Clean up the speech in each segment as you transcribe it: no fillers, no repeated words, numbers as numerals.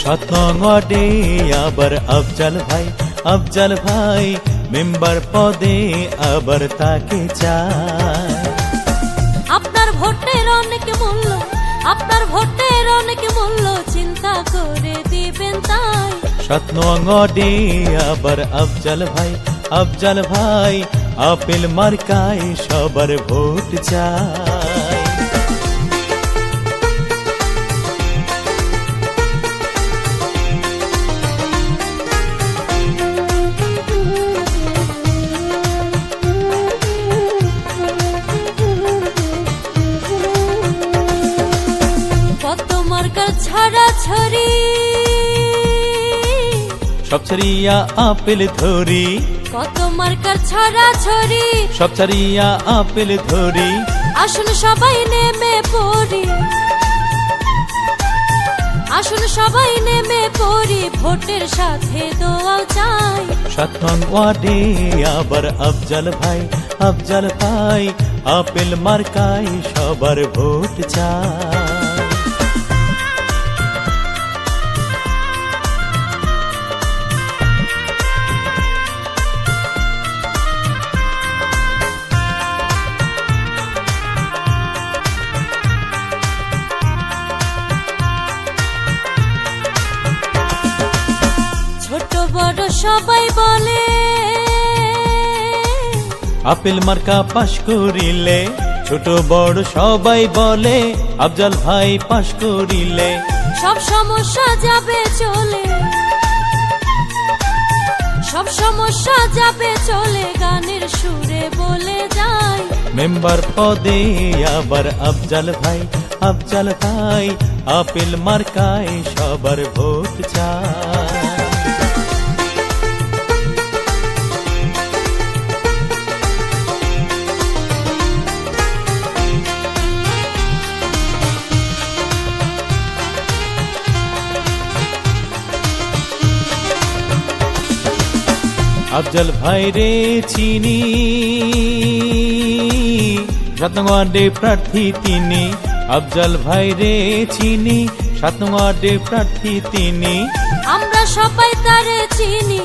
7 নং ওয়ার্ডে আবার আফজাল ভাই মেম্বার পদে আবার তাকে চায়। আপনার ভোটের অনেক মূল্য চিন্তা করে দিবেন তাই। 7 নং ওয়ার্ডে আবার আফজাল ভাই আপেল মার্কায় সবার ভোট চায়। কত মার্কার ছড়াছড়ি সব ছাড়িয়া আপেল ধরি, কত মার্কার ছড়াছড়ি সব ছাড়িয়া আপেল ধরি। আসুন সবাই নেমে পড়ি, আসুন সবাই নেমে পড়ি, ভোটের সাথে দোয়াও চাই। 7 নং ওয়ার্ডে আবার আফজাল ভাই আপেল মার্কায় সবার ভোট চায়। ছোট বড় সবাই বলে আপেল মার্কা পাশ করিলে, ছোট বড় সবাই বলে আফজাল ভাই পাশ করিলে সব সমস্যা যাবে চলে, সব সমস্যা যাবে চলে, গানের সুরে বলে যায়। মেম্বার পদে আবার আফজাল ভাই আপেল মার্কায় সবার ভোট চায়। আফজাল ভাই রে চিনি, 7 নং ওয়ার্ডে প্রার্থী তিনি। আফজাল ভাই রে চিনি, 7 নং ওয়ার্ডে প্রার্থী তিনি। আমরা সবাই তারে চিনি,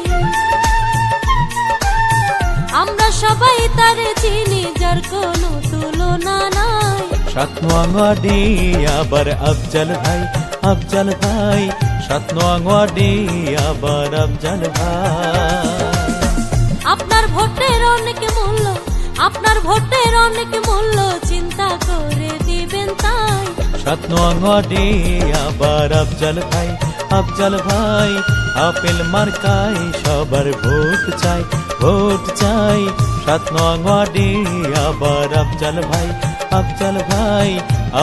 আমরা সবাই তারে চিনি, যার কোনো তুলনা নাই। 7 নং ওয়ার্ডে আবার আফজাল ভাই 7 নং ওয়ার্ডে আবার আফজাল ভাই। আপনার ভোটের অনেক মূল্য চিন্তা করে দিবেন তাই। 7 নং ওয়ার্ডে আবার আফজাল ভাই আপেল মার্কায় সবার ভোট চাই। 7 নং ওয়ার্ডে আবার আফজাল ভাই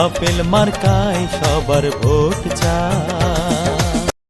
আপেল মার্কায় সবার ভোট চাই।